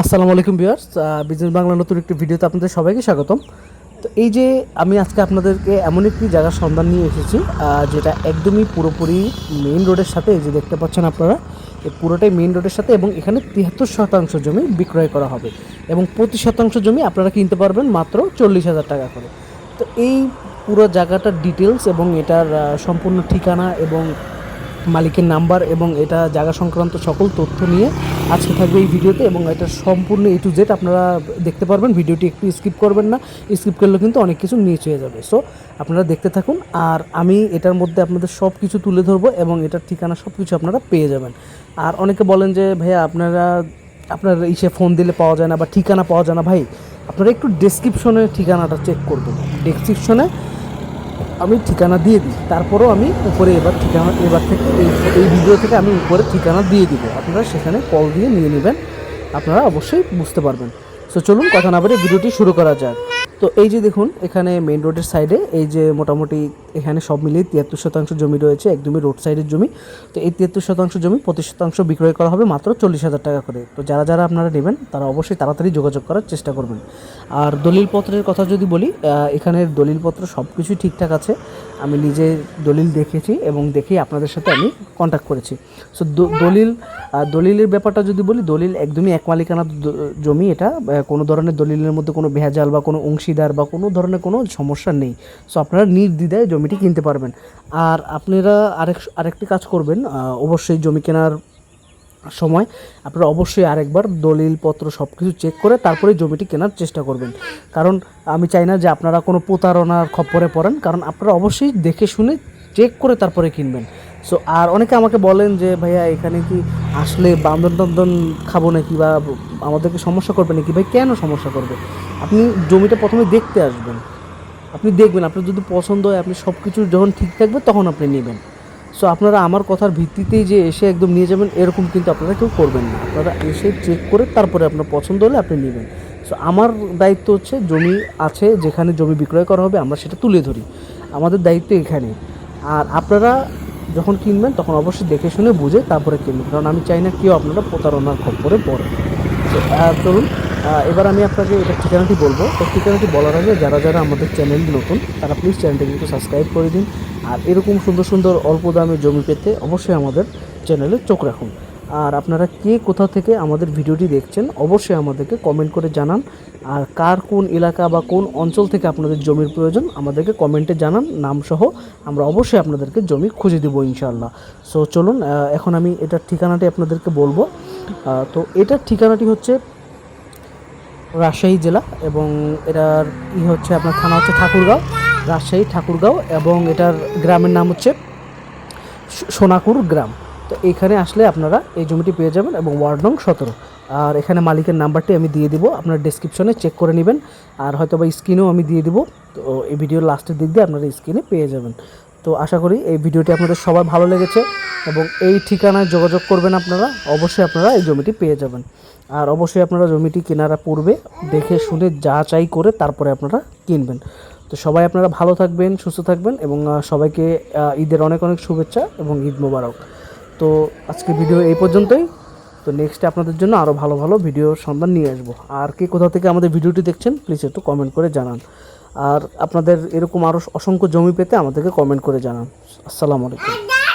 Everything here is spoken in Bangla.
আসসালামু আলাইকুম ভিউয়ার্স, বিজনেস বাংলা নতুন একটি ভিডিওতে আপনাদের সবাইকে স্বাগতম। তো এই যে আমি আজকে আপনাদেরকে এমন একটি জায়গার সন্ধান নিয়ে এসেছি, যেটা একদমই পুরোপুরি মেইন রোডের সাথে, এই যে দেখতে পাচ্ছেন আপনারা, এই পুরোটাই মেইন রোডের সাথে, এবং এখানে 73% জমি বিক্রয় করা হবে এবং প্রতি শতাংশ জমি আপনারা কিনতে পারবেন মাত্র 40,000 টাকা করে। তো এই পুরো জায়গাটার ডিটেলস এবং এটার সম্পূর্ণ ঠিকানা এবং মালিকের নাম্বার এবং এটা জায়গা সংক্রান্ত সকল তথ্য নিয়ে আজকে থাকবে এই ভিডিওতে, এবং এটা সম্পূর্ণ A to Z আপনারা দেখতে পারবেন। ভিডিওটি একটু স্কিপ করবেন না, স্কিপ করলে কিন্তু অনেক কিছু মিস হয়ে যাবে। সো আপনারা দেখতে থাকুন, আর আমি এটার মধ্যে আপনাদের সব কিছু তুলে ধরবো এবং এটার ঠিকানা সব কিছু আপনারা পেয়ে যাবেন। আর অনেকে বলেন যে ভাইয়া আপনার ইসে ফোন দিলে পাওয়া যায় না বা ঠিকানা পাওয়া যায় না। ভাই, আপনারা একটু ডেসক্রিপশনে ঠিকানাটা চেক করবেন। ডেসক্রিপশনে আমি ঠিকানা দিয়ে দিই, তারপরেও আমি উপরে এবার থেকে এই ভিডিও থেকে আমি উপরে ঠিকানা দিয়ে দিব, আপনারা সেখানে কল দিয়ে নিয়ে নেবেন, আপনারা অবশ্যই বুঝতে পারবেন। সো চলুন কথা না বলে ভিডিওটি শুরু করা যাক। তো এই যে দেখুন, এখানে মেইন রোডের সাইডে এই যে মোটামুটি এখানে সব মিলিয়ে 73% জমি রয়েছে, একদমই রোড সাইডের জমি। তো এই 73% জমি প্রতি শতাংশ বিক্রয় করা হবে মাত্র 40,000 টাকা করে। তো যারা যারা আপনারা নেবেন তারা অবশ্যই তাড়াতাড়ি যোগাযোগ করার চেষ্টা করবেন। আর দলিলপত্রের কথা যদি বলি, এখানের দলিলপত্র সব কিছুই ঠিকঠাক আছে। আমি নিজে দলিল দেখেছি এবং দেখেই আপনাদের সাথে আমি কন্ট্যাক্ট করেছি। সো দলিলের ব্যাপারটা যদি বলি, দলিল একদমই এক মালিকানা জমি। এটা কোনো ধরনের দলিলের মধ্যে কোনো ভেজাল বা কোনো অংশীদার বা কোনো ধরনের কোনো সমস্যা নেই। সো আপনারা নির্দ্বিধায় জমিটি কিনতে পারবেন। আর আপনারা আরেকটি কাজ করবেন, অবশ্যই জমি কেনার সময় আপনারা অবশ্যই আরেকবার দলিলপত্র সব কিছু চেক করে তারপরে জমিটি কেনার চেষ্টা করবেন। কারণ আমি চাই না যে আপনারা কোনো প্রতারণার খপ্পরে পড়েন, কারণ আপনারা অবশ্যই দেখে শুনে চেক করে তারপরে কিনবেন। সো আর অনেকে আমাকে বলেন যে ভাইয়া এখানে কি আসলে বান্দন টান্দন খাবো নাকি বা আমাদেরকে সমস্যা করবে নাকি। ভাই, কেন সমস্যা করবে? আপনি জমিটা প্রথমে দেখতে আসবেন, আপনি দেখবেন, আপনার যদি পছন্দ হয়, আপনি সব কিছু যখন ঠিক থাকবে তখন আপনি নেবেন। সো আপনারা আমার কথার ভিত্তিতেই যে এসে একদম নিয়ে যাবেন এরকম কিন্তু আপনারা কেউ করবেন না। আপনারা এসে চেক করে তারপরে আপনার পছন্দ হলে আপনি নেবেন। সো আমার দায়িত্ব হচ্ছে, জমি আছে যেখানে জমি বিক্রয় করা হবে আমরা সেটা তুলে ধরি, আমাদের দায়িত্ব এখানে। আর আপনারা যখন কিনবেন তখন অবশ্যই দেখে শুনে বুঝে তারপরে কিনবেন, কারণ আমি চাই না কেউ আপনারা প্রতারণার খপ্পরে পড়ে। তো চলুন, এবার আমি আপনাকে এটা ঠিকানাটি বলবো। তো ঠিকানাটি বলার আগে যারা যারা আমাদের চ্যানেল নতুন তারা প্লিজ চ্যানেলটাকে একটু সাবস্ক্রাইব করে দিন। আর এরকম সুন্দর সুন্দর অল্প দামে জমি পেতে অবশ্যই আমাদের চ্যানেলে চোখ রাখুন। আর আপনারা কে কোথা থেকে আমাদের ভিডিওটি দেখছেন অবশ্যই আমাদেরকে কমেন্ট করে জানান। আর কার কোন এলাকা বা কোন অঞ্চল থেকে আপনাদের জমির প্রয়োজন আমাদেরকে কমেন্টে জানান, নামসহ। আমরা অবশ্যই আপনাদেরকে জমি খুঁজে দেবো ইনশাআল্লাহ। সো চলুন, এখন আমি এটার ঠিকানাটি আপনাদেরকে বলবো। তো এটার ঠিকানাটি হচ্ছে রাজশাহী জেলা, এবং এটার হচ্ছে আপনার থানা হচ্ছে ঠাকুরগাঁও, রাজশাহী ঠাকুরগাঁও, এবং এটার গ্রামের নাম হচ্ছে সোনাকুর গ্রাম। তো এইখানে আসলে আপনারা এই জমিটি পেয়ে যাবেন, এবং ওয়ার্ড নং 17। আর এখানে মালিকের নাম্বারটি আমি দিয়ে দিব, আপনার ডেসক্রিপশনে চেক করে নেবেন, আর হয়তো বা স্ক্রিনেও আমি দিয়ে দিব। তো এই ভিডিওর লাস্টের দিক দিয়ে আপনারা স্ক্রিনে পেয়ে যাবেন। তো আশা করি এই ভিডিওটি আপনাদের সবার ভালো লেগেছে, এবং এই ঠিকানায় যোগাযোগ করবেন আপনারা, অবশ্যই আপনারা এই জমিটি পেয়ে যাবেন। আর অবশ্যই আপনারা জমিটি কেনার পূর্বে দেখে শুনে যাচাই করে তারপরে আপনারা কিনবেন। তো সবাই আপনারা ভালো থাকবেন, সুস্থ থাকবেন, এবং সবাইকে ঈদের অনেক অনেক শুভেচ্ছা এবং ঈদ মোবারক। তো আজকে ভিডিও এই পর্যন্তই। তো নেক্সটে আপনাদের জন্য আরও ভালো ভালো ভিডিওর সন্ধান নিয়ে আসবো। আর কে কোথা থেকে আমাদের ভিডিওটি দেখছেন প্লিজ একটু কমেন্ট করে জানান। আর আপনাদের এরকম আরও অসংখ্য জমি পেতে আমাদেরকে কমেন্ট করে জানান। আসসালামু আলাইকুম।